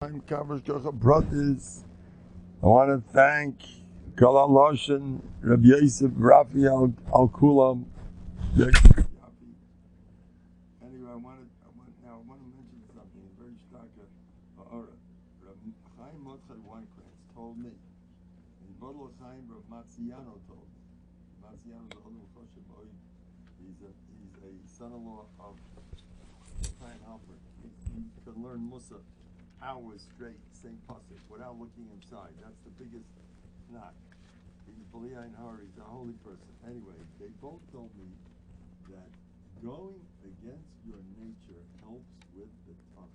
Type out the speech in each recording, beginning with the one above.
Brothers, I want to thank Kol Aloshen, Rabbi Yosef, Raphael, Al Kulam. Anyway, I want to mention something very stark. Rabbi Chaim Mordechai Weinkrantz told me, and Bodl Chaim Rav Matziano told me. Matziano is a Holy Choshev Oid. He's a son-in-law of Chaim Halpert. He could learn Musa hours straight, same pasuk, without looking inside. That's the biggest knock. He's B'li'ayin Har, he's a holy person. Anyway, they both told me that going against your nature helps with the tongue.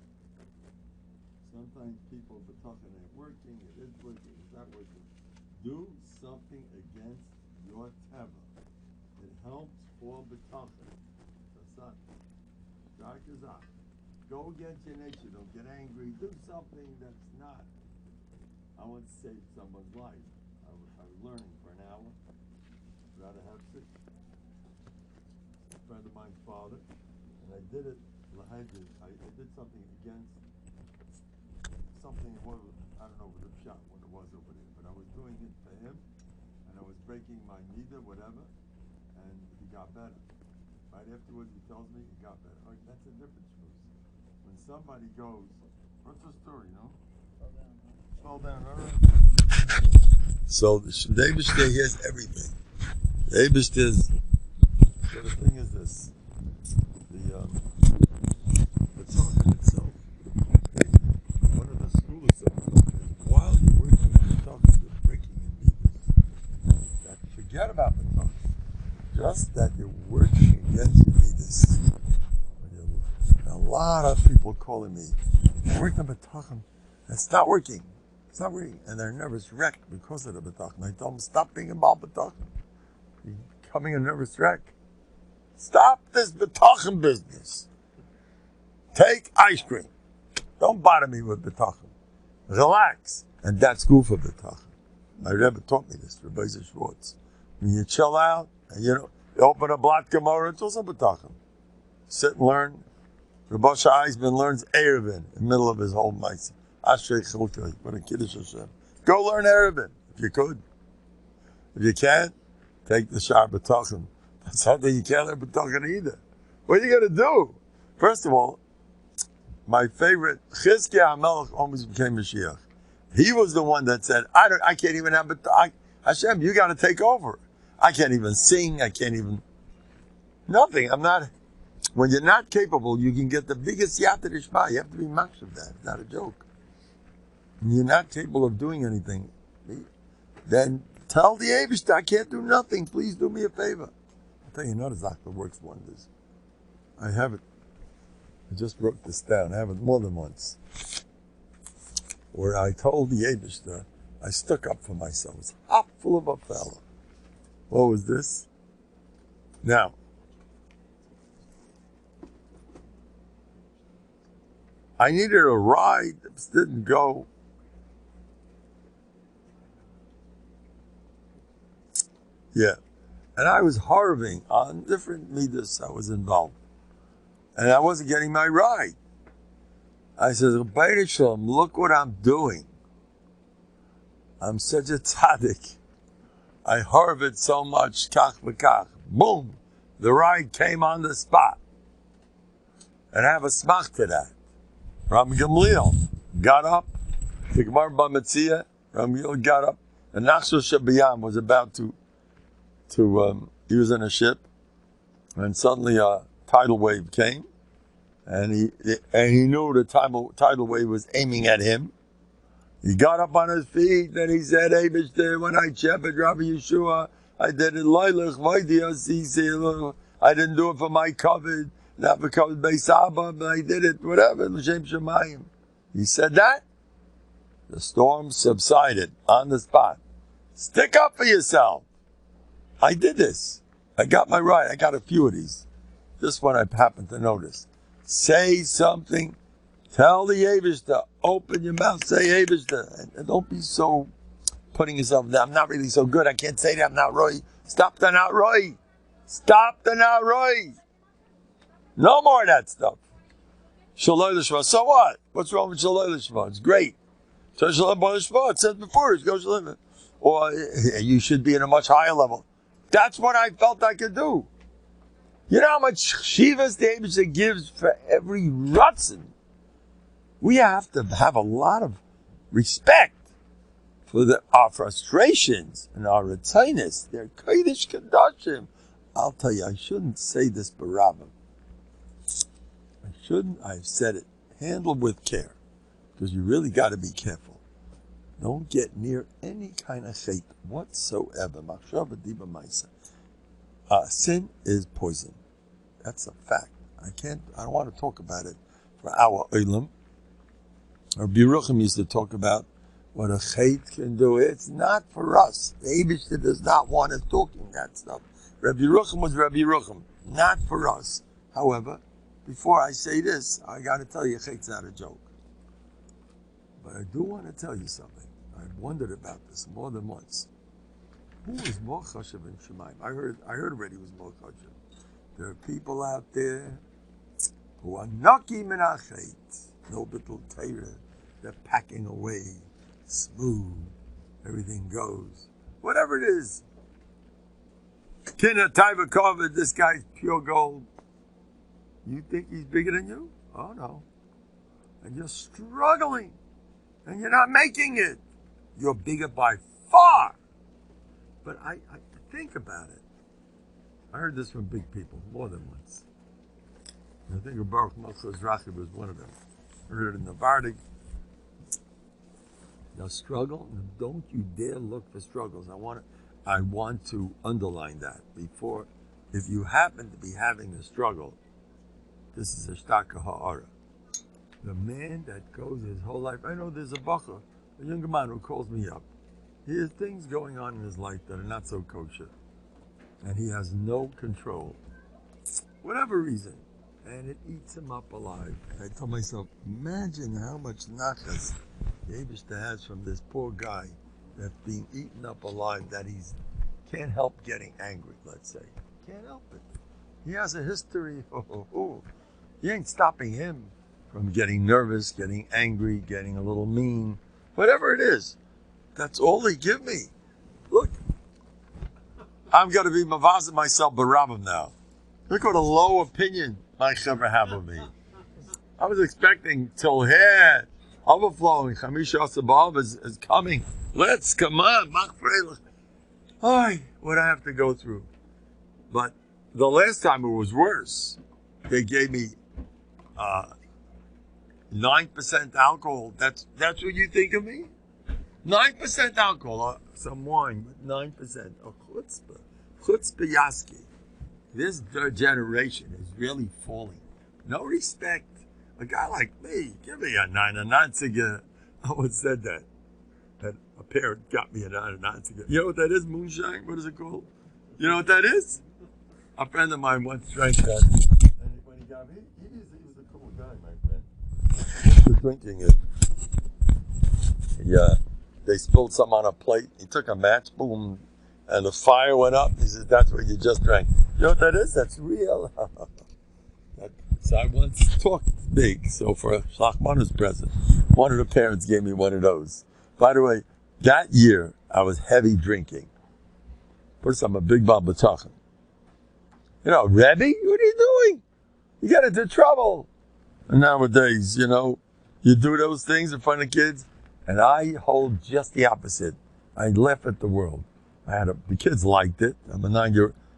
Sometimes people, b'tachon ain't working, it is working, it's not working. Do something against your teva. It helps for b'tachon. The son. Dark as eye. Go against your nature. Don't get angry. Do something that's not. I want to save someone's life. I was learning for an hour. Rather have six. A friend of mine's father, and I did it. I did something against something. I don't know what it was over there, but I was doing it for him, and I was breaking my nida, whatever, and he got better. Right afterwards, he tells me he got better. Like, that's a difference. When somebody goes, what's the story, no? Slow down, all right. So the Eibishter hears everything. The Eibishter is, so the thing is this, the talk in itself, one of the schools of thought is, while you're working on the talk, you're breaking in midas. That forget about the talk. Just that you're working against midas. A lot of people calling me, work on b'tachon. It's not working. It's not working. And they're nervous wreck because of the b'tachon. I tell them, stop being about b'tachon. You're becoming a nervous wreck. Stop this b'tachon business. Take ice cream. Don't bother me with b'tachon. Relax. And that's good for b'tachon. My Rebbe taught me this, Rabbi Yishuot. When you chill out, and you open a blot gemara, it's also b'tachon. Sit and learn. Rabbi Eisman learns Erevin in the middle of his whole mitzvah. Ashrei Chilkai, what a Kiddush Hashem. Go learn Erevin, if you could. If you can't, take the Shar B'tachon. That's something you can't learn B'tachon either. What are you going to do? First of all, my favorite, Chizkiah HaMelech almost became Mashiach. He was the one that said, I can't even have B'tachon. Hashem, you got to take over. I can't even sing, I can't even, nothing. I'm not. When you're not capable, you can get the biggest yata d'ishma. You have to be max of that. It's not a joke. When you're not capable of doing anything, then tell the Eibishter, I can't do nothing. Please do me a favor. I'll tell you another zak that works wonders. I have it. I just wrote this down. I have it more than once. Where I told the Eibishter, I stuck up for myself. It's half full of a fella. What was this? Now, I needed a ride, it didn't go. Yeah. And I was harving on different midas I was involved. And I wasn't getting my ride. I said, Rebbeinu Shalom, look what I'm doing. I'm such a tzaddik. I harved so much, kach v'kach. Boom! The ride came on the spot. And I have a smach to that. Ram Gamliel got up, the Gemara B'Metzia, Ram Gamliel got up, and Nachshul Shabiyam was about to he was in a ship, and suddenly a tidal wave came, and he knew the tidal wave was aiming at him. He got up on his feet, and he said, Eibishter, when I shepherd Rabbi Yeshua, I did it Leilach, I didn't do it for my covet. Not because Beis Abba, but I did it, whatever, L'Shem Shemayim. He said that. The storm subsided on the spot. Stick up for yourself. I did this. I got my right. I got a few of these. This one I happened to notice. Say something. Tell the Eibishter. Open your mouth. Say Eibishter. And don't be so putting yourself down. I'm not really so good. I can't say that. I'm not Roy. Stop the not Roy. Stop the not Roy. No more of that stuff. So what? What's wrong with Shalom Lishma? It's great. So Shalom Lishma, it says before, go Shalom. Or you should be in a much higher level. That's what I felt I could do. You know how much Shivas the Abishah gives for every rutzen? We have to have a lot of respect for our frustrations and our retainness. They're Kodesh Kadashim. I'll tell you, I shouldn't say this barabim. I shouldn't. I've said it. Handle with care. Because you really got to be careful. Don't get near any kind of hate whatsoever. Sin is poison. That's a fact. I don't want to talk about it for our olam. Or Byeruchim used to talk about what a hate can do. It's not for us. The Eibishter does not want us talking that stuff. Rabbi Yeruchim was Rabbi Yeruchim. Not for us. However, before I say this, I got to tell you, hate's not a joke. But I do want to tell you something. I've wondered about this more than once. Who is more chashav in Shemaim? I heard already who's more chashav. There are people out there who are naki minachet, no bittul teirah. They're packing away, smooth. Everything goes. Whatever it is. Kinna Taiva Kovid, this guy's pure gold. You think he's bigger than you? Oh no. And you're struggling. And you're not making it. You're bigger by far. But I think about it. I heard this from big people more than once. I think of Baruch Malchus Rachi was one of them. I heard it in Novehardok. Now struggle, don't you dare look for struggles. I want to underline that before, if you happen to be having a struggle, this is a shtaka ha'ara. The man that goes his whole life, I know there's a bacher, a younger man who calls me up. He has things going on in his life that are not so kosher. And he has no control. Whatever reason. And it eats him up alive. I told myself, imagine how much nachas the Eibishter has from this poor guy that's being eaten up alive, that he can't help getting angry, let's say. Can't help it. He has a history. He ain't stopping him from getting nervous, getting angry, getting a little mean. Whatever it is. That's all they give me. Look. I'm going to be mavazing myself barabim now. Look what a low opinion my chaver have of me. I was expecting till here, overflowing. Chamisha Asabal is coming. Come on. Ay, what I have to go through. But the last time it was worse. They gave me 9% alcohol. That's what you think of me? 9% alcohol, some wine, but 9%. A chutzpah yaski. This generation is really falling. No respect. A guy like me, give me a 9 I once said that a parent got me a 9. You know what that is, moonshine? What is it called? You know what that is? A friend of mine once drank that. And when he got me, he was a cool guy, my friend. After drinking it, they spilled some on a plate. He took a match, boom, and the fire went up. He said, that's what you just drank. You know what that is? That's real. So I once talked big. So for a Shlachmanu's present, one of the parents gave me one of those. By the way, that year, I was heavy drinking. First, I'm a big b'tachon. You know, Rebbe, what are you doing? You got into trouble. And nowadays, you do those things in front of kids. And I hold just the opposite. I laugh at the world. The kids liked it.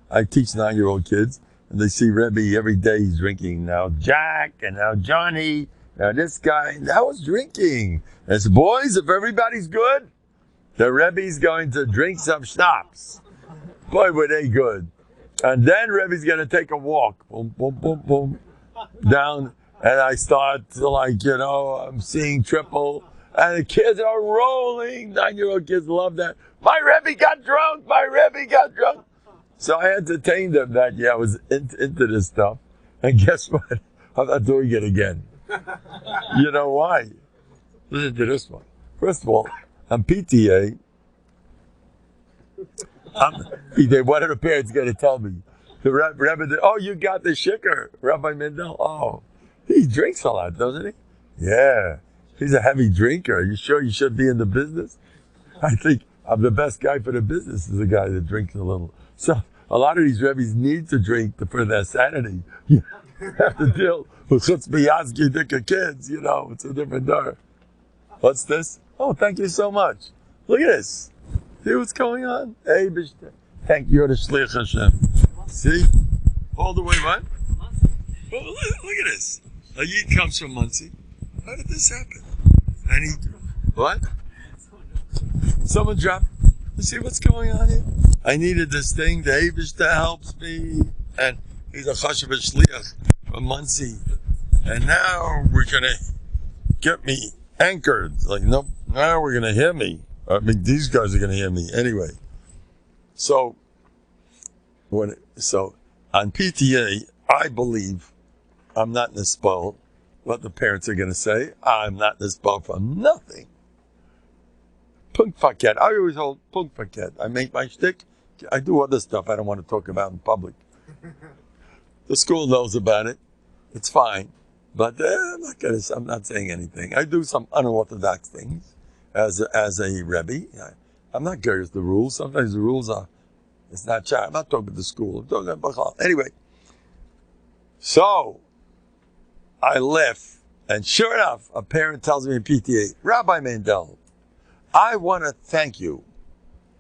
I teach 9-year-old kids, and they see Rebbe every day. He's drinking. Now Jack, and now Johnny, now this guy. Now was drinking. And I said, boys, if everybody's good, the Rebbe's going to drink some schnapps. Boy, were they good. And then Rebbe's going to take a walk. Boom, boom, boom, boom. Down. And I start to I'm seeing triple. And the kids are rolling. 9-year-old kids love that. My Rebbe got drunk. So I entertained them that I was into this stuff. And guess what? I'm not doing it again. You know why? Listen to this one. First of all, I'm PTA. One of the parents going to tell me. The Rebbe, you got the shikker. Rabbi Mendel. Oh, he drinks a lot, doesn't he? Yeah. He's a heavy drinker. Are you sure you should be in the business? I think I'm the best guy for the business is the guy that drinks a little. So a lot of these Rebbe's need to drink for their sanity. You have to deal with chutz b'yazki dika kids, you know. It's a different door. What's this? Oh, thank you so much. Look at this. See what's going on? Hey, thank you, you're the Shliach Hashem. See? All the way what? Oh, look at this. A Yid comes from Muncie. How did this happen? And he, what? Someone dropped. You see what's going on here? I needed this thing. The Eibishter helps me. And he's a Chashav Shliach from Muncie. And now we're going to get me anchored. Like, no, now we're going to hear me. I mean, these guys are going to hear me anyway. So on PTA, I believe I'm not nisbal. What the parents are going to say, I'm not nisbal for nothing. Punk faket. I always hold punk faket. I make my shtick. I do other stuff I don't want to talk about in public. The school knows about it. It's fine. But I'm not saying anything. I do some unorthodox things. As a Rebbe, I'm not curious the rules. Sometimes the rules are, it's not child. I'm not talking to the school. I'm talking about anyway. So I left, and sure enough, a parent tells me in PTA, Rabbi Mendel, I want to thank you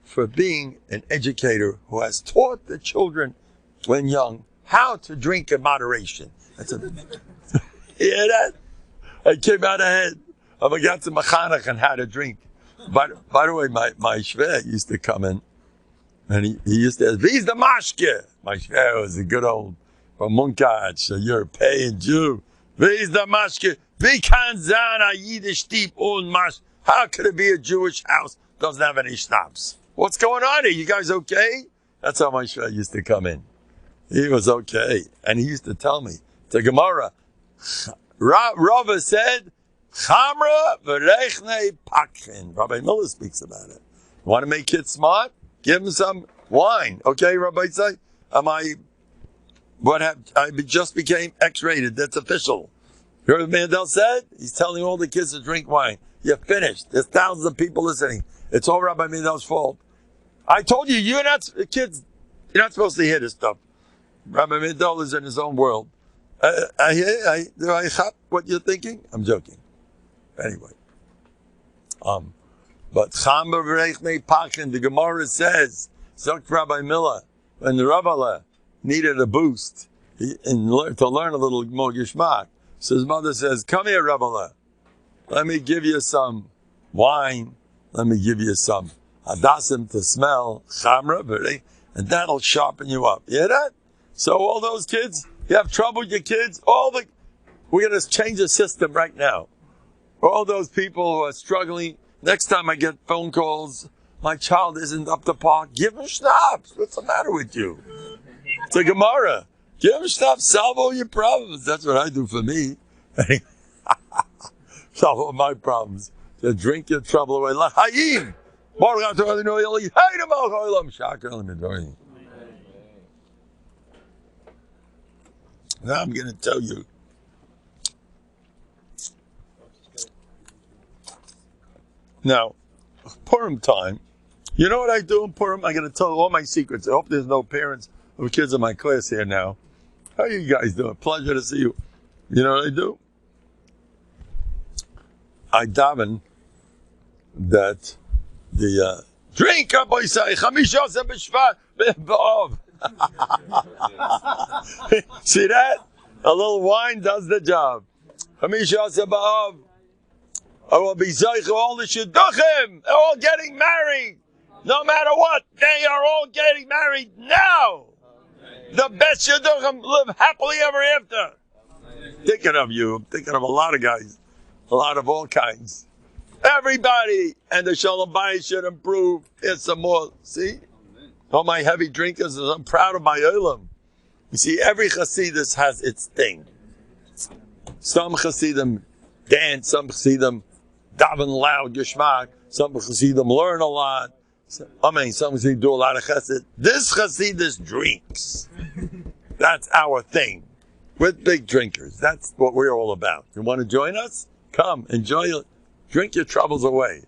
for being an educator who has taught the children when young how to drink in moderation. That's a, you hear that? I came out ahead. I got to Machanach on how to drink. By the way, my shver used to come in, and he used to ask, "Who's the mashke?" My shver was a good old from Munkach, a European Jew. Who's the mashke? Wie kann sein a Yiddish deep und mash? How could it be a Jewish house doesn't have any schnapps? What's going on here? You guys okay? That's how my shver used to come in. He was okay, and he used to tell me the Gemara. Rava said, Chamra v'rechnei pakhin. Rabbi Miller speaks about it. You want to make kids smart? Give them some wine. Okay, Rabbi say? I just became X-rated. That's official. You heard what Mandel said? He's telling all the kids to drink wine. You're finished. There's thousands of people listening. It's all Rabbi Mandel's fault. I told you, you're not supposed to hear this stuff. Rabbi Mandel is in his own world. Do I chop what you're thinking? I'm joking. Anyway, but Chamber V'Rechnei Pachin, the Gemara says, Zok Rabbi Miller, when the Rabbala needed a boost to learn a little more Gishmak, so his mother says, "Come here, Rabbala, let me give you some wine, let me give you some hadasim to smell, Chamra V'Rechnei, and that'll sharpen you up." You hear that? So all those kids, you have trouble with your kids, we're going to change the system right now. All those people who are struggling, next time I get phone calls, my child isn't up to par, give him schnapps. What's the matter with you? It's a Gemara. Give him schnapps, solve all your problems. That's what I do for me. Solve all my problems. To drink your trouble away. L'chaim. Now I'm going to tell you. Now, Purim time, you know what I do in Purim? I'm going to tell all my secrets. I hope there's no parents of kids in my class here now. How are you guys doing? Pleasure to see you. You know what I do? I daven that the drink up, I say, see that? A little wine does the job. I will be zeicha all the shidduchim. They're all getting married. No matter what, they are all getting married now. The best shidduchim live happily ever after. Thinking of you. I'm thinking of a lot of guys. A lot of all kinds. Everybody. And the shalom bayis should improve. Here's some more. See? All my heavy drinkers, I'm proud of my olam. You see, every Hasidus has its thing. Some Hasidim dance, some Hasidim daven loud, Geshmak, some Hasidim learn a lot. Some Hasidim do a lot of Chesed. This Hasidus drinks. That's our thing. We're big drinkers. That's what we're all about. You want to join us? Come, enjoy it. Drink your troubles away.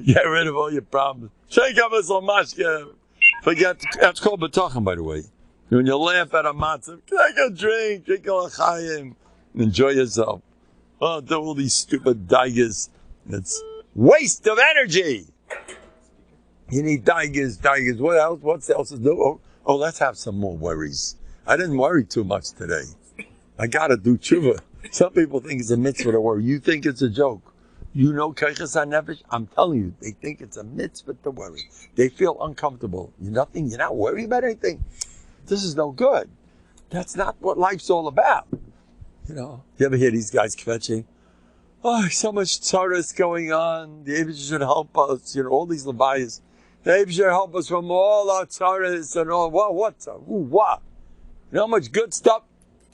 Get rid of all your problems. Shake up a little mashke. Forget, that's called bטחון, by the way. When you laugh at a matzah, take a drink a l'chaim, enjoy yourself. Oh, do all these stupid daigas. It's waste of energy. You need daigas. What else? What else is new? Oh, let's have some more worries. I didn't worry too much today. I gotta do tshuva. Some people think it's a mitzvah to worry. You think it's a joke. You know, kaychas hanefesh. I'm telling you, they think it's a mitzvah to worry. They feel uncomfortable. You're not worried about anything. This is no good. That's not what life's all about. You ever hear these guys kvetching? Oh, so much tzara going on. The Eibush should help us. All these levias. The Eibush should help us from all our tzaras and all. What? What? You know how much good stuff?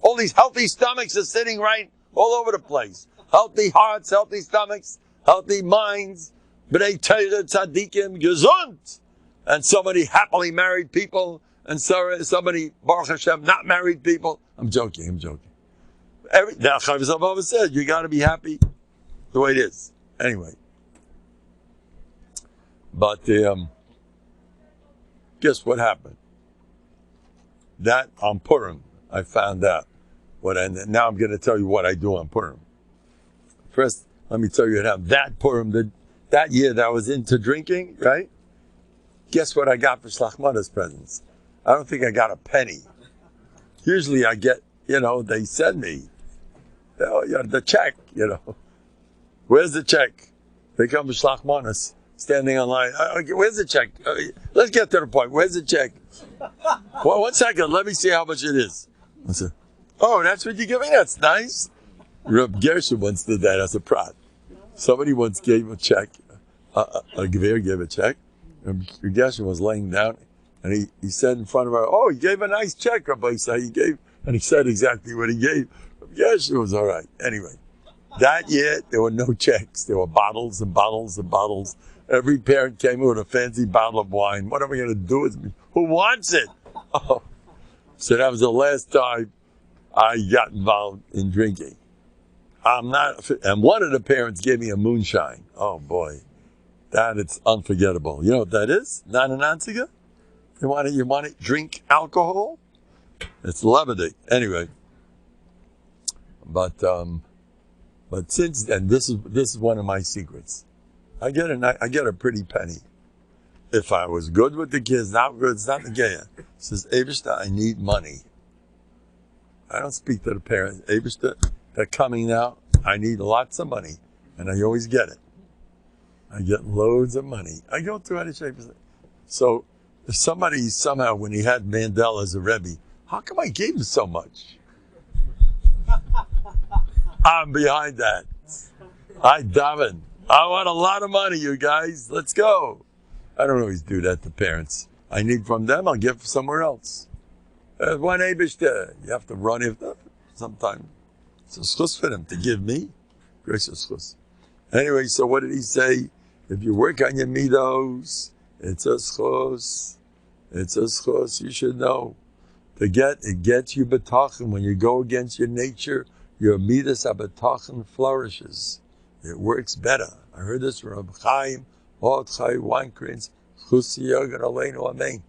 All these healthy stomachs are sitting right all over the place. Healthy hearts, healthy stomachs, healthy minds. B'nei Torah tzadikim gesund. And so many happily married people. And so many, Baruch Hashem, not married people. I'm joking. Now, Chavis said, you got to be happy the way it is. Anyway. But guess what happened? That on Purim, I found out. Now I'm going to tell you what I do on Purim. First, let me tell you what happened. That Purim, that year that I was into drinking, right? Guess what I got for Shlachmana's presents? I don't think I got a penny. Usually I get, they send me the check, Where's the check? They come to Shlachmanas, standing online. Okay, where's the check? Let's get to the point. Where's the check? Well, 1 second. Let me see how much it is. I said, oh, that's what you're giving? That's nice. Reb Gershom once did that as a prat. Somebody once gave a check. A Gever gave a check. And Gershom was laying down. And he said in front of her, oh, he gave a nice check, Rabbi Say. And he said exactly what he gave. Yes, it was all right. Anyway, that year, there were no checks. There were bottles and bottles and bottles. Every parent came in with a fancy bottle of wine. What am I going to do with me? Who wants it? Oh. So that was the last time I got involved in drinking. And one of the parents gave me a moonshine. Oh, boy. That it's unforgettable. You know what that is? Not an antiga? You want to drink alcohol? It's lemonade. Anyway, but since then, this is one of my secrets. I get a pretty penny. If I was good with the kids, not good, it's not the gay. Says Eibishter, I need money. I don't speak to the parents. Eibishter, they're coming now. I need lots of money, and I always get it. I get loads of money. I go through any shape. So. If somebody somehow, when he had Mendel as a Rebbe, how come I gave him so much? I'm behind that. I daven. I want a lot of money, you guys. Let's go. I don't always do that to parents. I need from them, I'll give somewhere else. There's one Eibishter. You have to run after sometime. It's a schus for them to give me. Gracious schus. Anyway, so what did he say? If you work on your midos, it's a schos. It's a schos. You should know. It gets you bטחון. When you go against your nature, your midas bטחון flourishes. It works better. I heard this from Chaim, Chaim Weinkrantz, Chus Yogan Aleinu Amen.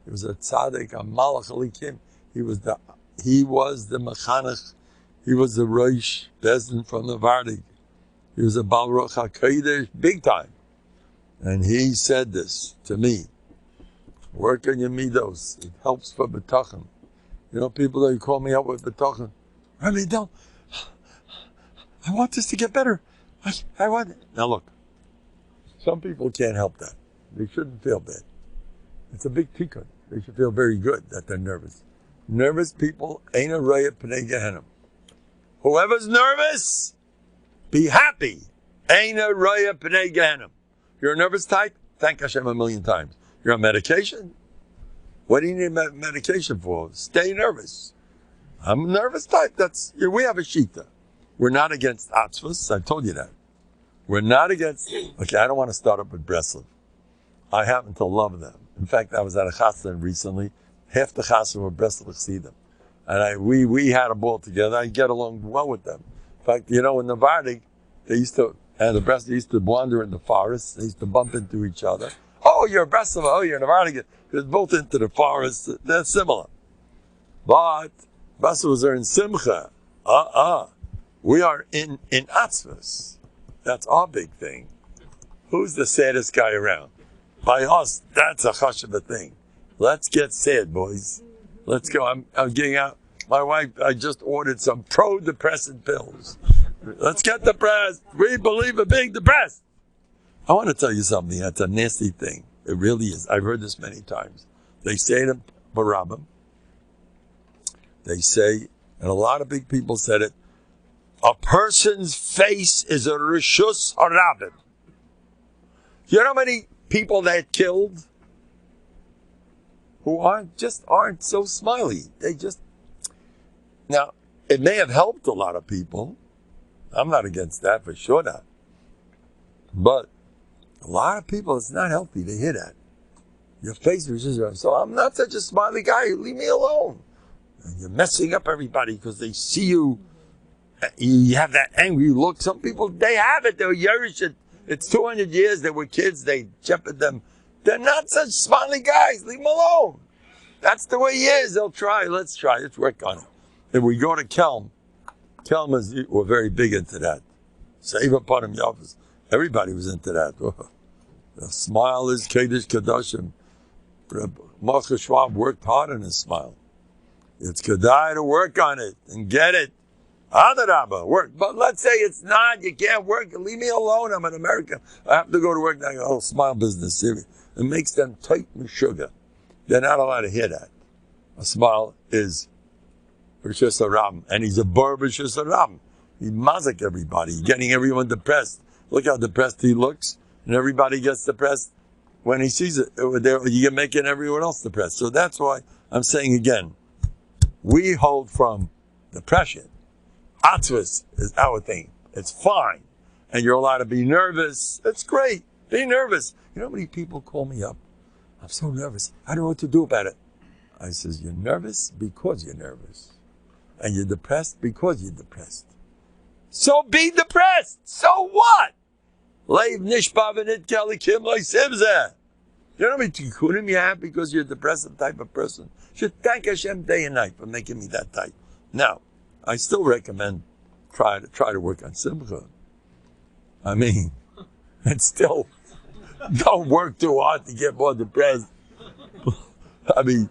He was a tzaddik, a malach alikim. He was the mechanech. He was the Rosh Bezdin from Novhardok. He was a Balroch HaKodesh, big time. And he said this to me. Work on your midos. It helps for bטחון. People that call me up with bטחון. I want this to get better. I want it. Now look, some people can't help that. They shouldn't feel bad. It's a big tikkun. They should feel very good that they're nervous. Nervous people ain't a raya pnei Gehenna. Whoever's nervous, be happy. Ain't a raya pnei Gehenna. You're a nervous type? Thank Hashem a million times. You're on medication? What do you need medication for? Stay nervous. I'm a nervous type. We have a shita. We're not against atzvus. I told you that. We're not against. Okay, I don't want to start up with Breslov. I happen to love them. In fact, I was at a chassan recently. Half the chassan were Breslov Chassidim. And we had a ball together. I get along well with them. fact, in Novandik, they used to wander in the forest. They used to bump into each other. Oh, you're a Breslov. Oh, you're a Novandik. They're both into the forest. They're similar. But Breslovs are in Simcha. We are in Atzvas. That's our big thing. Who's the saddest guy around? By us, that's a hush of a thing. Let's get sad, boys. Let's go. I'm getting out. My wife, I just ordered some pro-depressant pills. Let's get depressed. We believe in being depressed. I want to tell you something. That's a nasty thing. It really is. I've heard this many times. They say to Rabim, they say, and a lot of big people said it, a person's face is a rishus harabim. You know how many people that killed who aren't so smiley? Now, it may have helped a lot of people. I'm not against that, for sure not. But a lot of people, it's not healthy to hear that. Your face is just, so I'm not such a smiley guy. Leave me alone. And you're messing up everybody because they see you. You have that angry look. Some people, they have it. They're Yerush. It's 200 years. They were kids. They shepherded them. They're not such smiley guys. Leave them alone. That's the way he is. They'll try. Let's try. Let's work on it. If we go to Kelm we're very big into that. Save upon him, Yavas. Everybody was into that. The smile is Kedesh Kedoshim. Moshe Schwab worked hard on his smile. It's Kedai to work on it and get it. Adarabba, work. But let's say it's not, you can't work. Leave me alone. I'm an American. I have to go to work now. Oh, smile business. It makes them tight with sugar. They're not allowed to hear that. A smile is Rishus Harabim. And he's a bar Rishus Harabim. He mazik everybody, getting everyone depressed. Look how depressed he looks. And everybody gets depressed when he sees it. You're making everyone else depressed. So that's why I'm saying again, we hold from depression. Atzvus is our thing. It's fine. And you're allowed to be nervous. It's great. Be nervous. You know how many people call me up? I'm so nervous. I don't know what to do about it. I says, you're nervous because you're nervous. And you're depressed because you're depressed. So be depressed. So what? Leiv nishba v'nitkel likim lo'simzeh. You know how many tikkunim you have because you're a depressive type of person? You should thank Hashem day and night for making me that type. Now, I still recommend try to work on simcha. I mean, and still don't work too hard to get more depressed. I mean,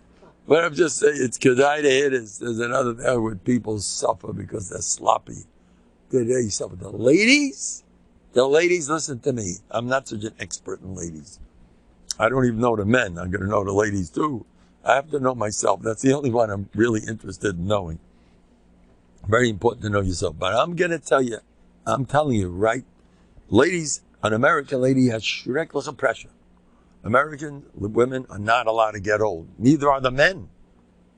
but I'm just saying it's kedai to hear this. There's another thing where people suffer because they're sloppy. They suffer. The ladies, listen to me. I'm not such an expert in ladies. I don't even know the men. I'm going to know the ladies too. I have to know myself. That's the only one I'm really interested in knowing. Very important to know yourself. But I'm going to tell you, I'm telling you, right? Ladies, an American lady has shreklich pressure. American women are not allowed to get old. Neither are the men.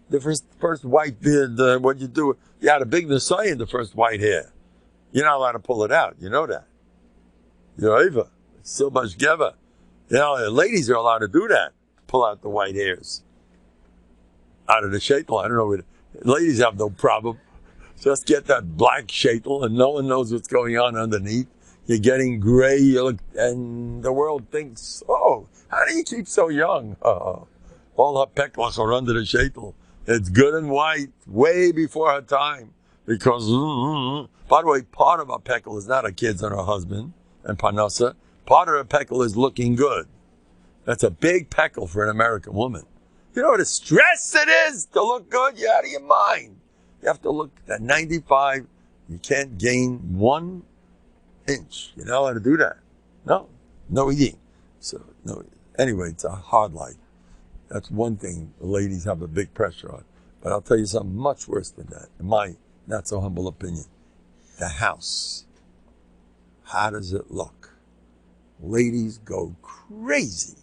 The first white beard, what you do, you had a big Nasai in the first white hair. You're not allowed to pull it out. You know that. You're Eva. So much geva. You know, ladies are allowed to do that. Pull out the white hairs. Out of the shaitel. I don't know. Ladies have no problem. Just get that black shaitel and no one knows what's going on underneath. You're getting gray, and the world thinks, oh, how do you keep so young? All her peklach are under the shaitel. It's good and white, way before her time. Because, by the way, part of her pekel is not her kids and her husband and panasa. Part of her pekel is looking good. That's a big pekel for an American woman. You know what a stress it is to look good? You're out of your mind. You have to look at 95. You can't gain 1 inch. You're not allowed to do that. No eating. So, no. Anyway, it's a hard life. That's one thing the ladies have a big pressure on. But I'll tell you something much worse than that, in my not so humble opinion. The house. How does it look? Ladies go crazy.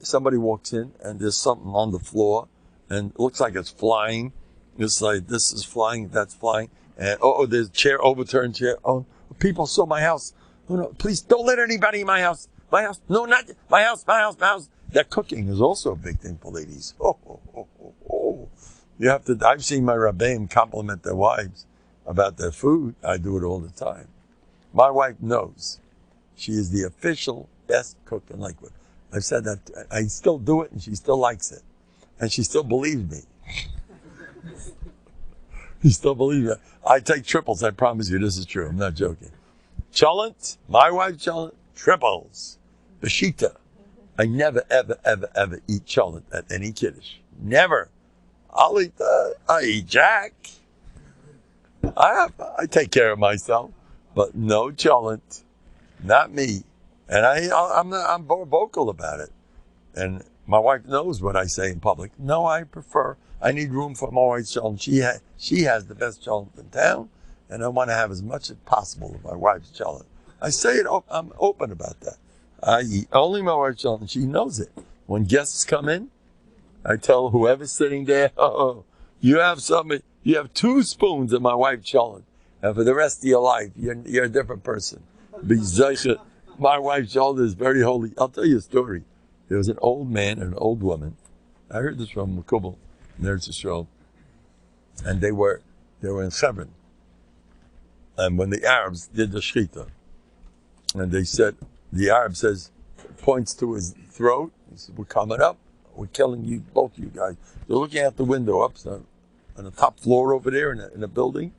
Somebody walks in and there's something on the floor and it looks like it's flying. It's like this is flying, that's flying. And there's a chair, overturned chair. Oh, people saw my house. Oh no, please don't let anybody in my house. My house. No, not my house, my house, my house. That cooking is also a big thing for ladies. You have to, I've seen my Rabbeim compliment their wives. about their food, I do it all the time. My wife knows. She is the official best cook in Lakewood. I've said that. I still do it, and she still likes it. And she still believes me. She still believes me. I take triples, I promise you. This is true. I'm not joking. Cholent, my wife cholent, triples. Beshita. I never, ever, ever, ever eat cholent at any kiddush. Never. I'll eat I eat Jack. I take care of myself, but no cholent. Not me. And I'm more vocal about it. And my wife knows what I say in public. No, I need room for my wife's cholent. She has the best cholent in town, and I want to have as much as possible of my wife's cholent. I say it, I'm open about that. I eat only my wife's cholent, and she knows it. When guests come in, I tell whoever's sitting there, you have 2 spoons of my wife's cholent, and for the rest of your life, you're a different person. My wife's cholent is very holy. I'll tell you a story. There was an old man and an old woman. I heard this from Mekubal, there's a show, and they were in Hebron. And when the Arabs did the shechita, and they said, the Arab points to his throat. He said, "We're coming up. We're killing you, both you guys." They're looking out the window up on the top floor over there in a building.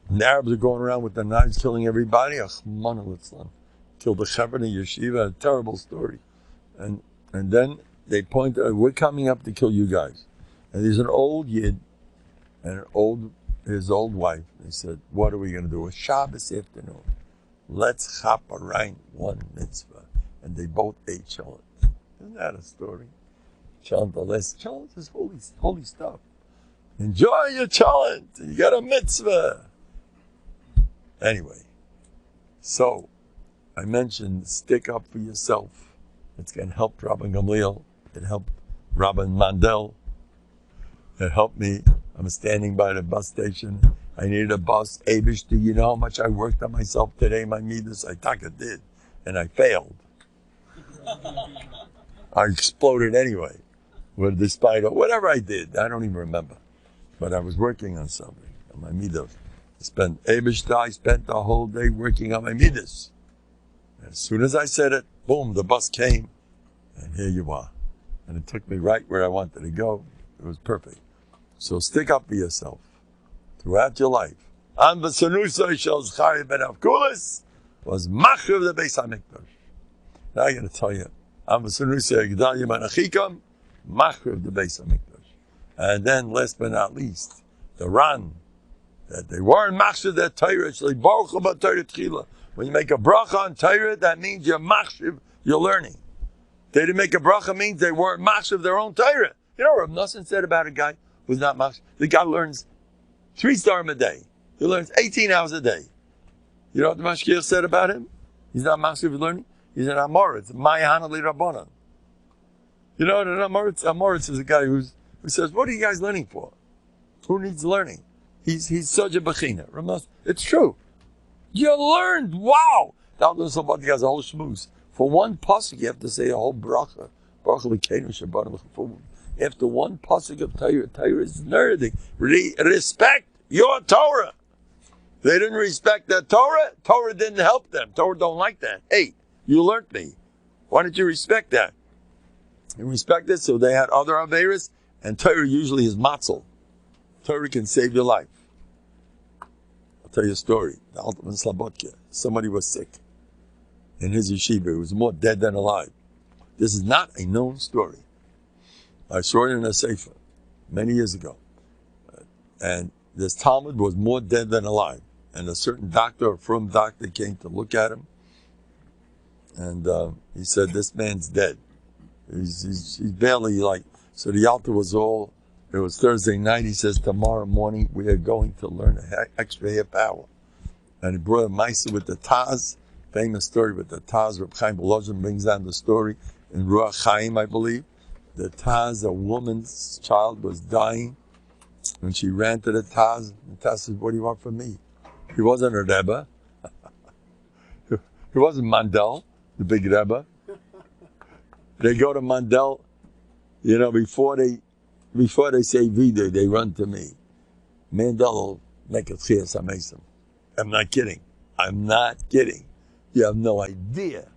And the Arabs are going around with their knives, killing everybody. Killed the Hebron yeshiva. A terrible story. And then they point, "We're coming up to kill you guys." And there's an old yid and his old wife. They said, "What are we going to do? A Shabbos afternoon. Let's chop around one mitzvah." And they both ate cholent. Isn't that a story? Cholent is holy stuff. Enjoy your cholent. You got a mitzvah. Anyway, so I mentioned stick up for yourself. It's going to help Rabbi Gamliel. It helped Rabbi Mandel. It helped me. I'm standing by the bus station. I needed a bus. Abish, do you know how much I worked on myself today? My midas, I did. And I failed. I exploded anyway. Despite whatever I did. I don't even remember. But I was working on something. On my midas. I spent the whole day working on my midas. As soon as I said it, boom, the bus came. And here you are. And it took me right where I wanted to go. It was perfect. So stick up for yourself throughout your life. And the Sanusai shel Zchari ben Avkulis was Machriv the Beis HaMikdash. Now I got to tell you, I'm the Sanusai Gedalia ben Achikam, Machriv the Beis HaMikdash. And then, last but not least, the Ran, that they weren't Machriv their Torah, it's like Baruch Haba Torah Tchila. When you make a bracha on Torah, that means you're Machriv, you're learning. They didn't make a bracha means they weren't Machriv their own Torah. You know what Rav Nosson said about a guy who's not Machriv? The guy learns 3 starim a day. He learns 18 hours a day. You know what the Mashgiach said about him? He's not Machriv learning. He's an Amoritz, Mayahana li Rabbanan. You know what an Amoritz? Amoritz is a guy who says, "What are you guys learning for? Who needs learning?" He's such a bechina. It's true. You learned. Wow. Now somebody has a whole shmooze. For one pasuk, you have to say a whole bracha. After one pasuk of Torah, Torah is nerdig. Respect your Torah. They didn't respect that Torah. Torah didn't help them. Torah don't like that. Hey, you learned me. Why didn't you respect that? You respect it, so they had other averis, and Torah usually is matzel. Torah can save your life. I'll tell you a story. The Altaman Slabotke. Somebody was sick in his yeshiva. He was more dead than alive. This is not a known story. I saw it in a sefer many years ago. And this Talmud was more dead than alive. And a certain doctor, a frum doctor, came to look at him. And he said, "This man's dead. He's barely so the altar it was Thursday night. He says, "Tomorrow morning we are going to learn an extra half hour." And he brought a Maisa with the Taz, famous story with the Taz. Reb Chaim Belozhin brings down the story in Ruach Chaim, I believe. The Taz, a woman's child, was dying. And she ran to the Taz. The Taz said, "What do you want from me?" He wasn't a Rebbe. He wasn't Mendel, the big Rebbe. They go to Mendel, before they say Vida, they run to me. Mendel will make a tchias hamesim. I'm not kidding. I'm not kidding. You have no idea.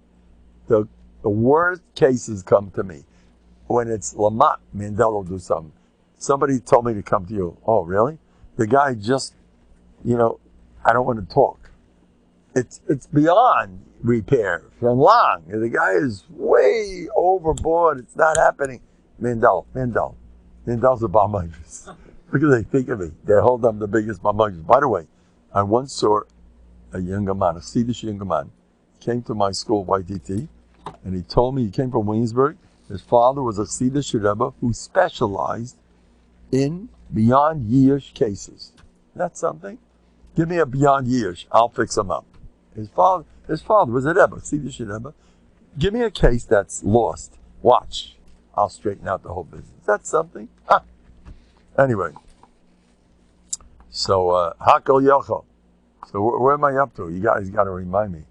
The worst cases come to me. When it's Lamat, Mendel will do something. Somebody told me to come to you. Oh, really? The guy just, I don't want to talk. It's beyond repair. Long. The guy is way overboard. It's not happening. Mendel's a Balmudges. Look at they think of me. They hold them the biggest Balmudges. By the way, I once saw a younger man, a Swedish younger man, came to my school, YTT, and he told me he came from Williamsburg. His father was a Swedish Rebbe who specialized in beyond years cases. That's something. Give me a beyond years. I'll fix him up. His father was a Rebbe, Swedish Rebbe. Give me a case that's lost. Watch. I'll straighten out the whole business. That's something. Anyway. So, Hakol Yocho. So where am I up to? You guys got to remind me.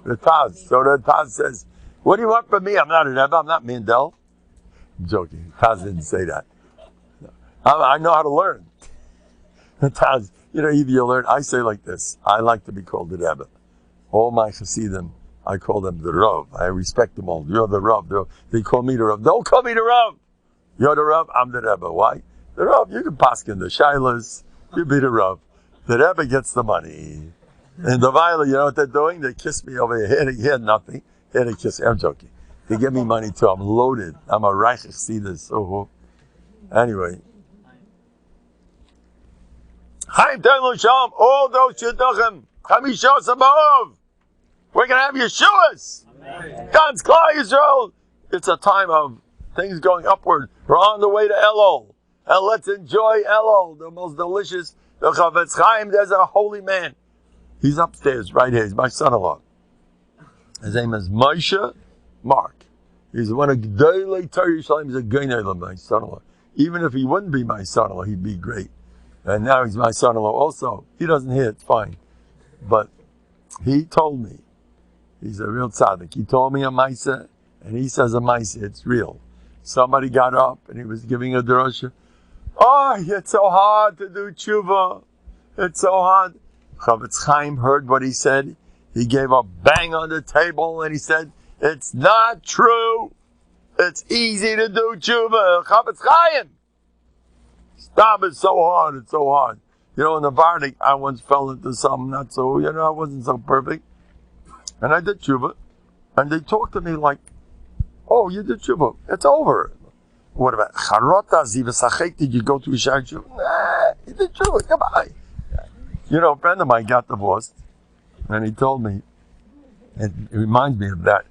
The Taz. So the Taz says, what do you want from me? I'm not a Rebbe. I'm not Mendel. I'm joking. Taz didn't say that. I know how to learn. The Taz, either you learn. I say like this. I like to be called the Rebbe. All my Hasidim, I call them the Rav. I respect them all. You're the Rav. They call me the Rav. Don't call me the Rav. You're the Rav. I'm the Rebbe. Why? The Rav, you can paskin the Shilas. You be the Rav. The Rebbe gets the money. And the Viola, you know what they're doing? They kiss me over here. He had nothing. Here they kiss me. I'm joking. They give me money too. I'm loaded. I'm a Reich Chassidus. Anyway. Chaim Tenu Shalom. All those Shidduchim. Chamishos above. We're going to have Yeshuas. God's Klal Yisrael. It's a time of things going upward. We're on the way to Elul. And let's enjoy Elul, the most delicious. The Chavetz Chaim, there's a holy man. He's upstairs right here. He's my son-in-law. His name is Moshe Mark. He's one of Gdolei Torah Yisraelim. He's a Geinel, my son-in-law. Even if he wouldn't be my son-in-law, he'd be great. And now he's my son-in-law also. He doesn't hear, it's fine. But he told me, he's a real tzaddik. He told me a maisa, and he says a maisa, it's real. Somebody got up and he was giving a drosha. Oh, it's so hard to do tshuva. It's so hard. Chavetz Chaim heard what he said. He gave a bang on the table and he said, it's not true. It's easy to do tshuva. Chavetz Chaim. Stop, it's so hard. It's so hard. In Novehardok, I once fell into something not so, I wasn't so perfect. And I did tshuva. And they talked to me like, oh, you did tshuva. It's over. What about Charota Zivasachek? Did you go to Ishar tshuva? Nah, you did tshuva. Goodbye. A friend of mine got divorced. And he told me, it reminds me of that.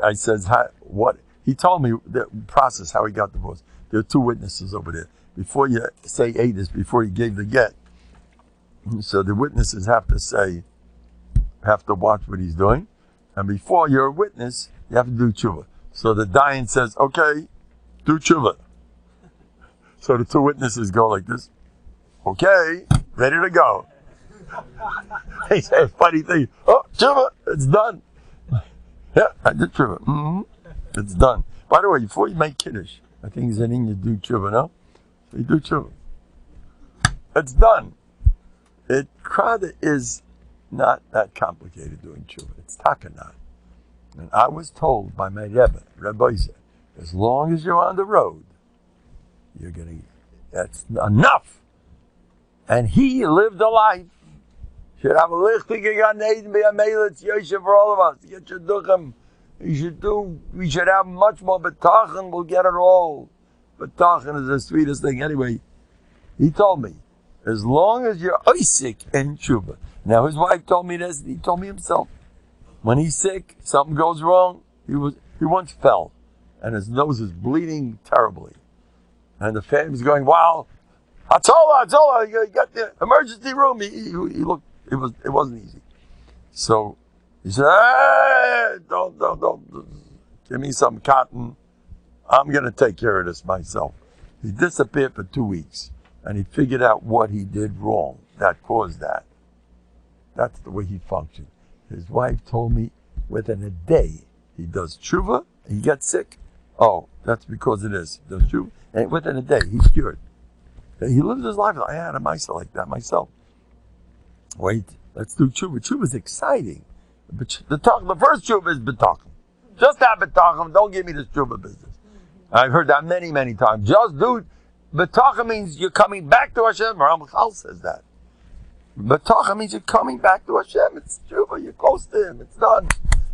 I says, what? He told me the process, how he got divorced. There are two witnesses over there. Before you say Adis, before he gave the get. So the witnesses have to watch what he's doing. And before you're a witness, you have to do tshuva. So the Dayan says, okay, do tshuva. So the two witnesses go like this. Okay, ready to go. He said a funny thing. Oh, tshuva, it's done. Yeah, I did tshuva. Mm-hmm. It's done. By the way, before you make kiddush, I think it's an you do tshuva, no? So you do tshuva. It's done. It rather is not that complicated doing tshuva. It's takanat. And I was told by my Rebbe, Rabbi said, as long as you're on the road, that's enough. And he lived a life. Should have a lichtige Gan Eden be a meilitz yoshe for all of us. Get your duchem. We should have much more bטחון. We'll get it all. Bטחון is the sweetest thing. Anyway, he told me, as long as you're oisik and tshuva. Now his wife told me this, and he told me himself. When he's sick, something goes wrong. He once fell, and his nose is bleeding terribly. And the family's going, wow, Atzola, you got the emergency room. He looked, it wasn't easy. So he said, hey, don't, give me some cotton. I'm going to take care of this myself. He disappeared for 2 weeks, and he figured out what he did wrong that caused that. That's the way he functioned. His wife told me within a day he does tshuva, he gets sick. Oh, that's because it is. He does tshuva, and within a day he's cured. He lived his life. I had a mitzvah like that myself. Wait, let's do tshuva. Tshuva is exciting. The first tshuva is bטחון. Just that bטחון. Don't give me this tshuva business. I've heard that many, many times. Just do bטחון means you're coming back to Hashem. Ramchal says that. Bטחון means you're coming back to Hashem. It's tshuva. You're close to Him. It's done.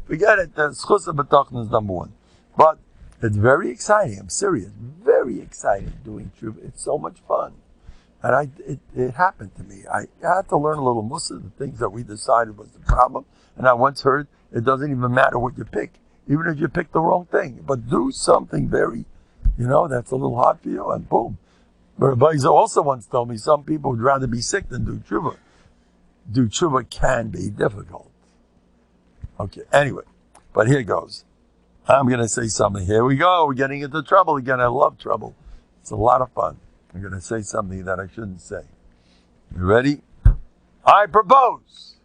Forget it. The schus of bטחון is number one. But it's very exciting. I'm serious. Very exciting doing tshuva. It's so much fun. And it happened to me. I had to learn a little mussar, the things that we decided was the problem. And I once heard it doesn't even matter what you pick, even if you pick the wrong thing. But do something very, that's a little hard for you, and boom. But Rabbi also once told me some people would rather be sick than do tshuva. Do tshuva can be difficult. Okay, anyway, but here goes. I'm going to say something. Here we go. We're getting into trouble again. I love trouble. It's a lot of fun. I'm going to say something that I shouldn't say. You ready? I propose.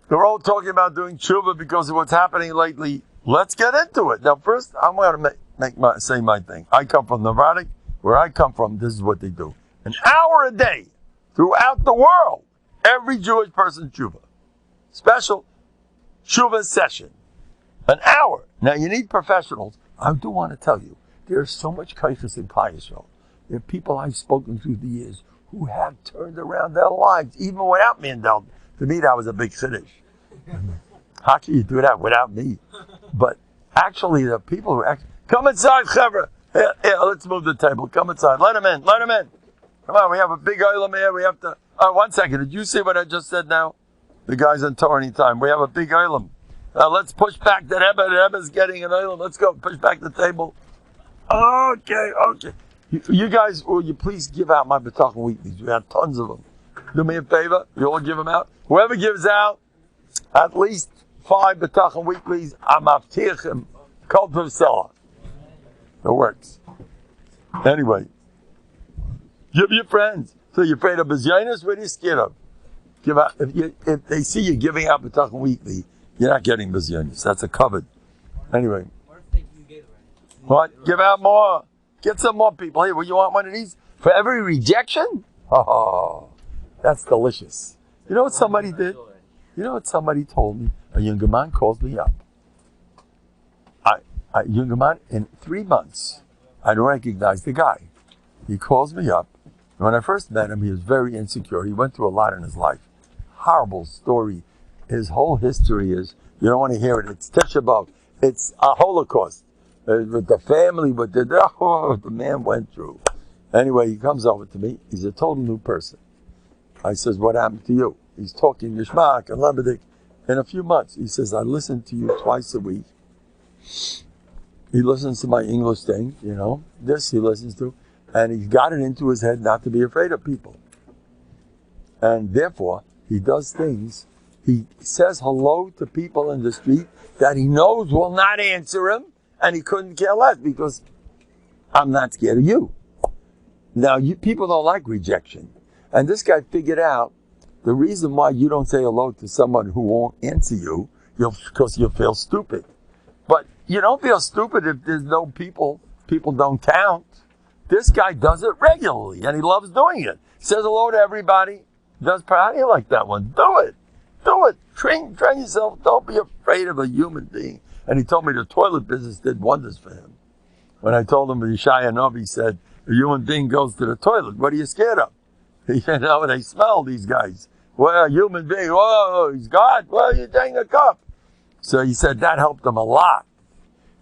They're all talking about doing tshuva because of what's happening lately. Let's get into it. Now, first, I'm going to say my thing. I come from Novanek. Where I come from, this is what they do. An hour a day throughout the world. Every Jewish person tshuva. Special tshuva session. An hour. Now, you need professionals. I do want to tell you, there's so much kaiches in Klal Yisrael. There are people I've spoken through the years who have turned around their lives, even without Mendel. To me, that was a big chiddush. How can you do that without me? But actually, the people who come inside, Chevra. Here, let's move the table. Come inside. Let him in. Come on, we have a big oilam here. We have to... 1 second. Did you see what I just said now? The guys on Torah anytime. We have a big oilam. Let's push back the Rebbe. The Rebbe's getting an oilam. Let's go. Push back the table. Okay. You guys, will you please give out my bטחון weeklies? We have tons of them. Do me a favor. You all give them out. Whoever gives out at least 5 bטחון weeklies, I'm avtichim kol tov selah. It works. Anyway, give your friends. So you're afraid of bezyonos? What are you scared of? Give out. If they see you giving out bטחון weekly, you're not getting bezyonos. That's a covered. Anyway. What? Give out more. Get some more people. Hey, well, you want one of these? For every rejection? Oh, that's delicious. You know what somebody did? You know what somebody told me? A younger man calls me up. A younger man, in 3 months, I don't recognize the guy. He calls me up. When I first met him, he was very insecure. He went through a lot in his life. Horrible story. His whole history is, you don't want to hear it. It's Tisha B'Av. It's a Holocaust. With the family, with the man went through. Anyway, he comes over to me. He's a total new person. I says, what happened to you? He's talking Yishmak and Lebedik. In a few months, he says, I listen to you twice a week. He listens to my English thing, this he listens to. And he's got it into his head not to be afraid of people. And therefore, he does things. He says hello to people in the street that he knows will not answer him. And he couldn't care less because I'm not scared of you. Now, people don't like rejection. And this guy figured out the reason why you don't say hello to someone who won't answer you, because you'll feel stupid. But you don't feel stupid if there's no people. People don't count. This guy does it regularly, and he loves doing it. He says hello to everybody. How do you like that one? Do it. Train yourself. Don't be afraid of a human being. And he told me the toilet business did wonders for him. When I told him the Yeshaya Novi said, a human being goes to the toilet. What are you scared of? He said, they smell, these guys. Well, a human being, whoa, he's God. Well, you're taking a cup. So he said that helped him a lot.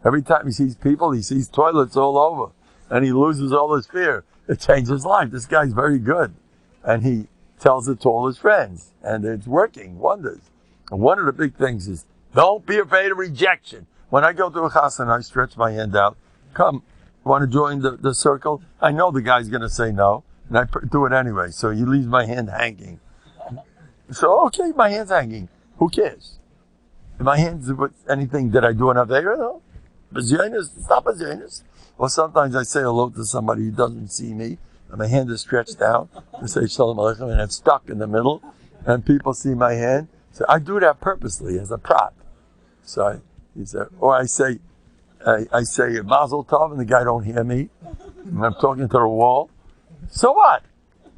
Every time he sees people, he sees toilets all over. And he loses all his fear. It changed his life. This guy's very good. And he tells it to all his friends. And it's working wonders. And one of the big things is, don't be afraid of rejection. When I go to a chassan, I stretch my hand out. Come, want to join the circle? I know the guy's going to say no, and I do it anyway. So he leaves my hand hanging. So, okay, my hand's hanging. Who cares? If my hand's anything, did I do an Aveira? No. Bezyonos, it's not bezyonos. Or sometimes I say hello to somebody who doesn't see me, and my hand is stretched out. I say Shalom Aleichem, and it's stuck in the middle, and people see my hand. So I do that purposely as a prop. So I say Mazel Tov, and the guy don't hear me, and I'm talking to the wall. So what?